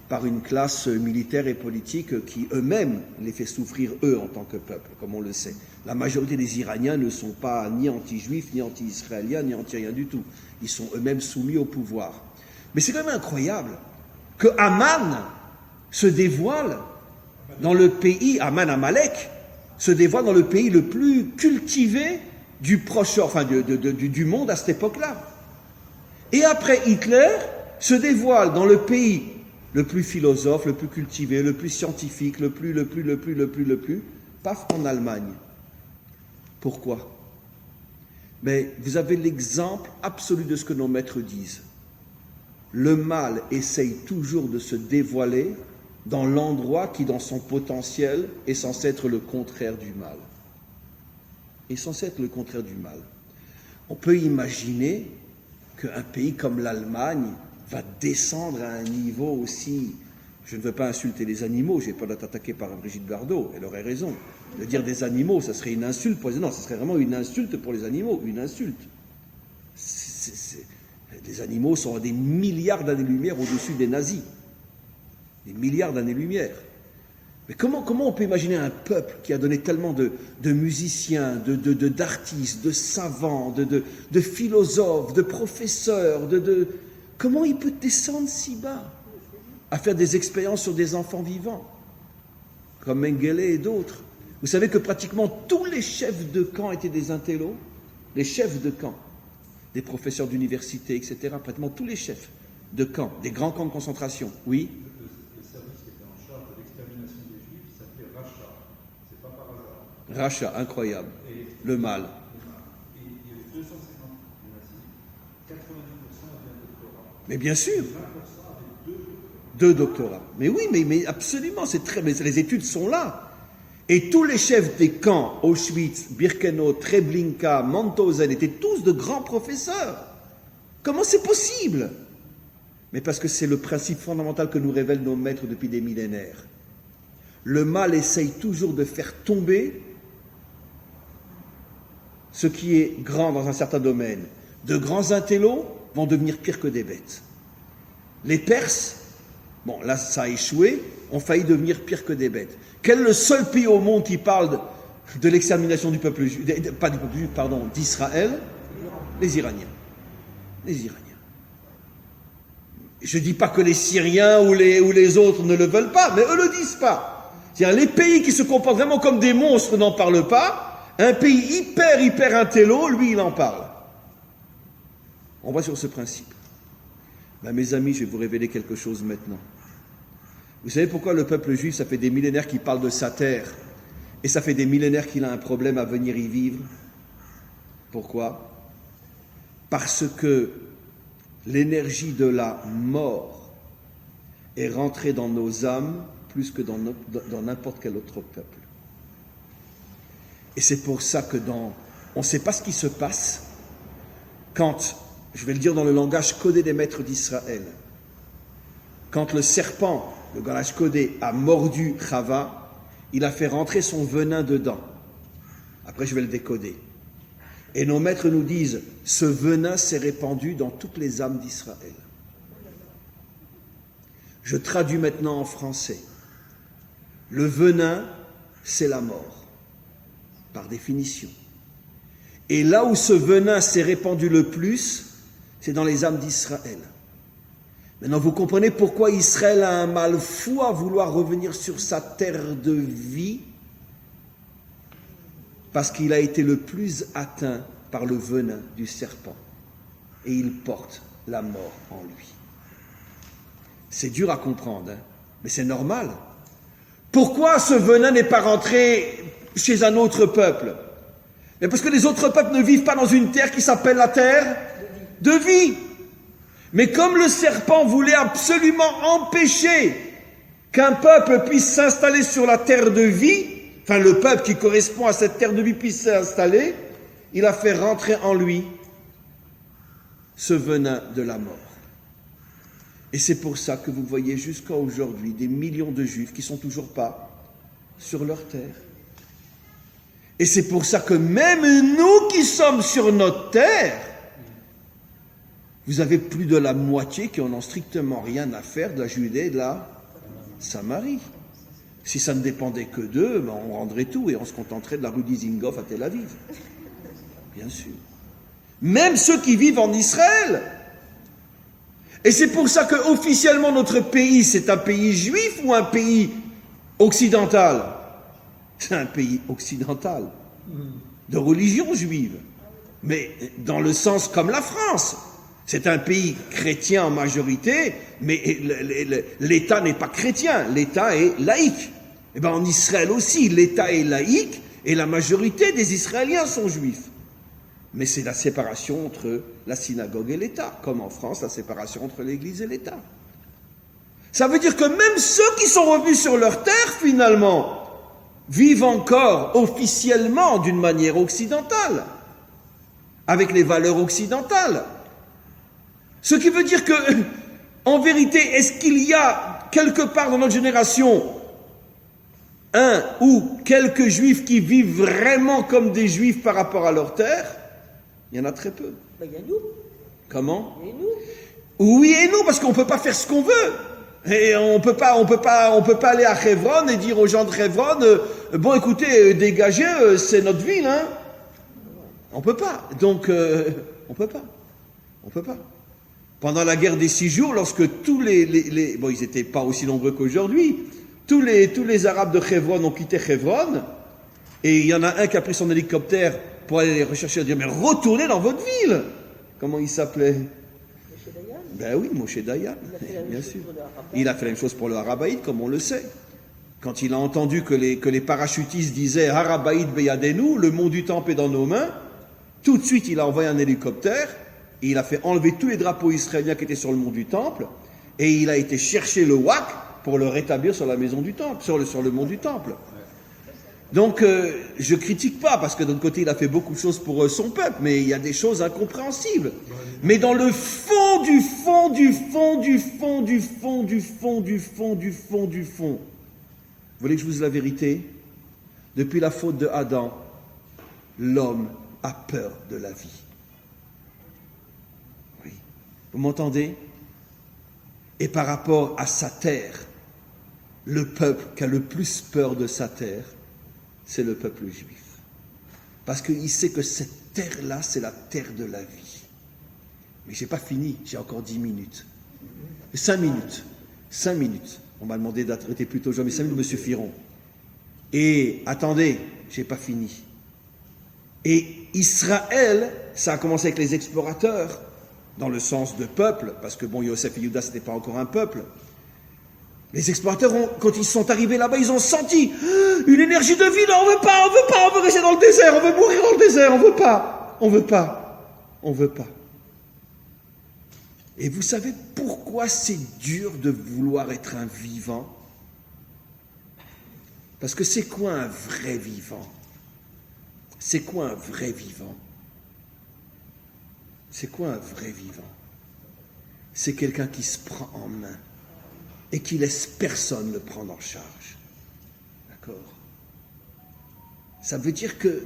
par une classe militaire et politique qui, eux-mêmes, les fait souffrir, eux, en tant que peuple, comme on le sait. La majorité des Iraniens ne sont pas ni anti-juifs, ni anti-israéliens, ni anti-rien du tout. Ils sont eux-mêmes soumis au pouvoir. Mais c'est quand même incroyable que Aman se dévoile dans le pays, Amalek, se dévoile dans le pays le plus cultivé du Proche, enfin du monde à cette époque-là. Et après Hitler se dévoile dans le pays le plus philosophe, le plus cultivé, le plus scientifique, le plus, paf, en Allemagne. Pourquoi? Mais vous avez l'exemple absolu de ce que nos maîtres disent. Le mal essaye toujours de se dévoiler dans l'endroit qui, dans son potentiel, est censé être le contraire du mal. Est censé être le contraire du mal. On peut imaginer qu'un pays comme l'Allemagne va descendre à un niveau aussi... Je ne veux pas insulter les animaux, j'ai peur d'être attaqué par Brigitte Bardot, elle aurait raison. De dire des animaux, ça serait une insulte pour les... Non, ça serait vraiment une insulte pour les animaux, une insulte. Les animaux sont à des milliards d'années-lumière au-dessus des nazis. Des milliards d'années-lumière. Mais comment on peut imaginer un peuple qui a donné tellement de musiciens, d'artistes, de savants, de philosophes, de professeurs, Comment il peut descendre si bas à faire des expériences sur des enfants vivants, comme Mengele et d'autres? Vous savez que pratiquement tous les chefs de camp étaient des intellos, les chefs de camp, des professeurs d'université, etc. Pratiquement tous les chefs de camp, des grands camps de concentration, oui. Le service qui était en charge de l'extermination des Juifs s'appelait Racha. C'est pas par hasard. Racha, incroyable. Le mal. Et il y avait 250 nazis, 90% avaient un doctorat. Mais bien sûr. 20% avaient deux doctorats. Mais oui, mais absolument, mais les études sont là. Et tous les chefs des camps, Auschwitz, Birkenau, Treblinka, Mauthausen, étaient tous de grands professeurs. Comment c'est possible? Mais parce que c'est le principe fondamental que nous révèlent nos maîtres depuis des millénaires. Le mal essaye toujours de faire tomber ce qui est grand dans un certain domaine. De grands intellos vont devenir pires que des bêtes. Les Perses, bon là ça a échoué, ont failli devenir pires que des bêtes. Quel est le seul pays au monde qui parle de l'extermination du peuple juif, pas du peuple juif, pardon, d'Israël? Les Iraniens. Les Iraniens. Je ne dis pas que les Syriens ou les autres ne le veulent pas, mais eux ne le disent pas. C'est-à-dire les pays qui se comportent vraiment comme des monstres n'en parlent pas. Un pays hyper intello, lui, il en parle. On va sur ce principe. Ben, mes amis, je vais vous révéler quelque chose maintenant. Vous savez pourquoi le peuple juif, ça fait des millénaires qu'il parle de sa terre, et ça fait des millénaires qu'il a un problème à venir y vivre? Pourquoi? Parce que l'énergie de la mort est rentrée dans nos âmes plus que dans n'importe quel autre peuple. Et c'est pour ça que on ne sait pas ce qui se passe quand, je vais le dire dans le langage codé des maîtres d'Israël, quand le serpent, le langage codé, a mordu Chava, il a fait rentrer son venin dedans. Après, je vais le décoder. Et nos maîtres nous disent, ce venin s'est répandu dans toutes les âmes d'Israël. Je traduis maintenant en français. Le venin, c'est la mort, par définition. Et là où ce venin s'est répandu le plus, c'est dans les âmes d'Israël. Maintenant, vous comprenez pourquoi Israël a un mal fou à vouloir revenir sur sa terre de vie? Parce qu'il a été le plus atteint par le venin du serpent. Et il porte la mort en lui. C'est dur à comprendre, hein, mais c'est normal. Pourquoi ce venin n'est pas rentré chez un autre peuple? Mais parce que les autres peuples ne vivent pas dans une terre qui s'appelle la terre de vie. Mais comme le serpent voulait absolument empêcher qu'un peuple puisse s'installer sur la terre de vie, enfin le peuple qui correspond à cette terre de vie puisse s'installer, il a fait rentrer en lui ce venin de la mort. Et c'est pour ça que vous voyez jusqu'à aujourd'hui des millions de juifs qui ne sont toujours pas sur leur terre. Et c'est pour ça que même nous qui sommes sur notre terre, vous avez plus de la moitié qui n'en ont strictement rien à faire de la Judée et de la Samarie. Si ça ne dépendait que d'eux, ben on rendrait tout et on se contenterait de la rue Dizengoff à Tel Aviv. Bien sûr. Même ceux qui vivent en Israël. Et c'est pour ça qu'officiellement notre pays, c'est un pays juif ou un pays occidental? C'est un pays occidental, de religion juive. Mais dans le sens comme la France. C'est un pays chrétien en majorité, mais l'État n'est pas chrétien, l'État est laïque. Et bien en Israël aussi, l'État est laïque et la majorité des Israéliens sont juifs. Mais c'est la séparation entre la synagogue et l'État, comme en France, la séparation entre l'Église et l'État. Ça veut dire que même ceux qui sont revenus sur leur terre, finalement, vivent encore officiellement d'une manière occidentale, avec les valeurs occidentales. Ce qui veut dire que, en vérité, est-ce qu'il y a quelque part dans notre génération un ou quelques juifs qui vivent vraiment comme des juifs par rapport à leur terre? Il y en a très peu. Ben, il y a nous. Comment? Et nous. Oui et non, parce qu'on ne peut pas faire ce qu'on veut. Et on peut pas aller à Hebron et dire aux gens de Hebron, bon écoutez, dégagez, c'est notre ville, hein. On peut pas. Donc, on peut pas. On peut pas. Pendant la guerre des 6 jours, lorsque tous les bon, ils n'étaient pas aussi nombreux qu'aujourd'hui, tous les Arabes de Hebron ont quitté Hebron, et il y en a un qui a pris son hélicoptère pour aller les rechercher et dire, mais retournez dans votre ville. Comment il s'appelait? Moshe Dayan. Ben oui, Moshe Dayan, bien sûr. Il a fait la même chose pour le Harabaïd, comme on le sait. Quand il a entendu que les parachutistes disaient « Harabaïd beyadenu », le mont du temple est dans nos mains, tout de suite il a envoyé un hélicoptère, et il a fait enlever tous les drapeaux israéliens qui étaient sur le mont du temple, et il a été chercher le wak pour le rétablir sur la maison du temple, sur le mont du temple. Donc, je critique pas, parce que d'un côté, il a fait beaucoup de choses pour son peuple, mais il y a des choses incompréhensibles. Mais dans le fond du fond, vous voulez que je vous dise la vérité? Depuis la faute de Adam, l'homme a peur de la vie. Oui. Vous m'entendez? Et par rapport à sa terre, le peuple qui a le plus peur de sa terre, c'est le peuple juif. Parce qu'il sait que cette terre-là, c'est la terre de la vie. Mais je n'ai pas fini, j'ai encore 10 minutes. 5 minutes. 5 minutes. On m'a demandé d'arrêter plus tôt, mais 5 minutes me suffiront. Et attendez, je n'ai pas fini. Et Israël, ça a commencé avec les explorateurs, dans le sens de peuple, parce que bon, Yosef et Juda, ce n'était pas encore un peuple. Les explorateurs, quand ils sont arrivés là-bas, ils ont senti une énergie de vie. Non, on veut rester dans le désert, on veut mourir dans le désert, on veut pas. Et vous savez pourquoi c'est dur de vouloir être un vivant? Parce que c'est quoi un vrai vivant? C'est quoi un vrai vivant? C'est quoi un vrai vivant? C'est quelqu'un qui se prend en main et qui laisse personne le prendre en charge. D'accord? Ça veut dire que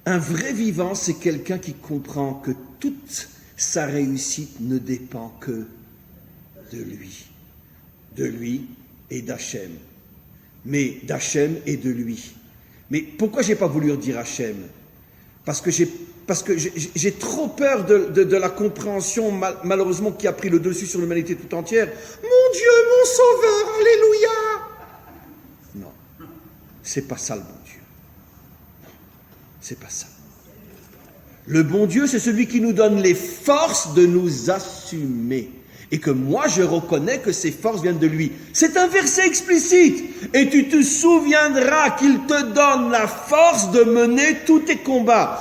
un vrai vivant, c'est quelqu'un qui comprend que toute sa réussite ne dépend que de lui et d'Hachem. Mais d'Hachem et de lui. Mais pourquoi j'ai pas voulu dire Hachem? Parce que j'ai trop peur de la compréhension, malheureusement, qui a pris le dessus sur l'humanité tout entière. Mon Dieu, mon Sauveur, alléluia! Non, c'est pas ça le bon Dieu. Non, c'est pas ça. Le bon Dieu, c'est celui qui nous donne les forces de nous assumer. Et que moi, je reconnais que ces forces viennent de lui. C'est un verset explicite. Et tu te souviendras qu'il te donne la force de mener tous tes combats.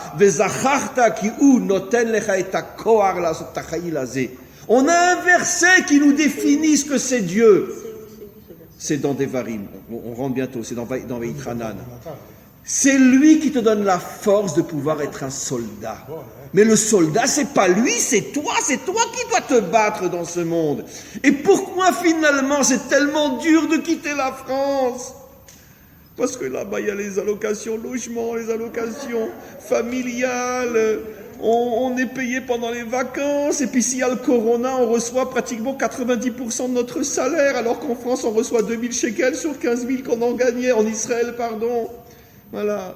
On a un verset qui nous définit ce que c'est Dieu. C'est dans Devarim. On rentre bientôt. C'est dans Veitranan. C'est lui qui te donne la force de pouvoir être un soldat. Mais le soldat, c'est pas lui, c'est toi qui dois te battre dans ce monde. Et pourquoi finalement c'est tellement dur de quitter la France? Parce que là-bas, il y a les allocations logement, les allocations familiales, on est payé pendant les vacances, et puis s'il y a le corona, on reçoit pratiquement 90% de notre salaire, alors qu'en France, on reçoit 2000 shekels sur 15 000 qu'on en gagnait, en Israël, pardon. Voilà.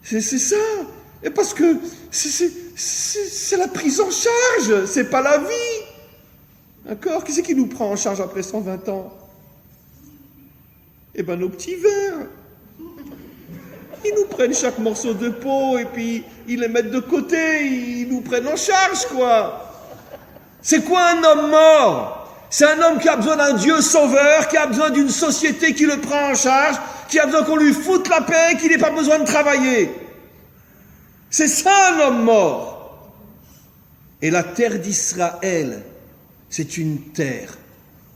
C'est ça. Et parce que c'est la prise en charge, c'est pas la vie. D'accord? Qui c'est qui nous prend en charge après 120 ans? Eh bien, nos petits verres. Ils nous prennent chaque morceau de peau et puis ils les mettent de côté, ils nous prennent en charge, quoi. C'est quoi un homme mort? C'est un homme qui a besoin d'un Dieu sauveur, qui a besoin d'une société qui le prend en charge, qui a besoin qu'on lui foute la paix, qu'il n'ait pas besoin de travailler. C'est ça un homme mort. Et la terre d'Israël, c'est une terre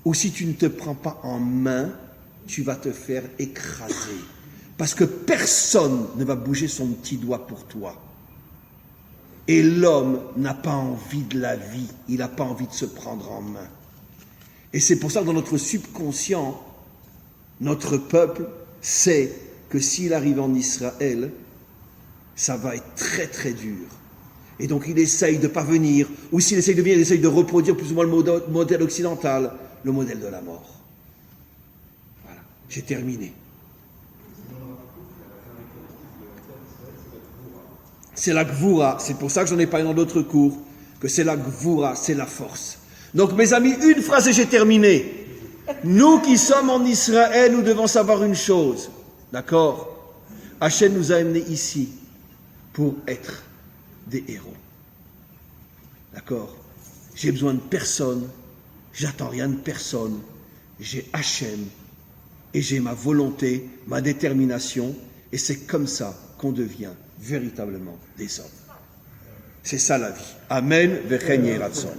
où si tu ne te prends pas en main, tu vas te faire écraser. Parce que personne ne va bouger son petit doigt pour toi. Et l'homme n'a pas envie de la vie, il n'a pas envie de se prendre en main. Et c'est pour ça que dans notre subconscient, notre peuple sait que s'il arrive en Israël, ça va être très très dur. Et donc il essaye de parvenir, ou s'il essaye de venir, il essaye de reproduire plus ou moins le modèle occidental, le modèle de la mort. Voilà, j'ai terminé. C'est la Gvoura, c'est pour ça que j'en ai parlé dans d'autres cours, que c'est la Gvoura, c'est la force. Donc mes amis, une phrase et j'ai terminé. Nous qui sommes en Israël, nous devons savoir une chose, d'accord? Hachem nous a amenés ici pour être des héros. D'accord? J'ai besoin de personne, j'attends rien de personne, j'ai Hachem et j'ai ma volonté, ma détermination, et c'est comme ça qu'on devient véritablement des hommes. C'est ça la vie. Amen, vechen yeh ratzon.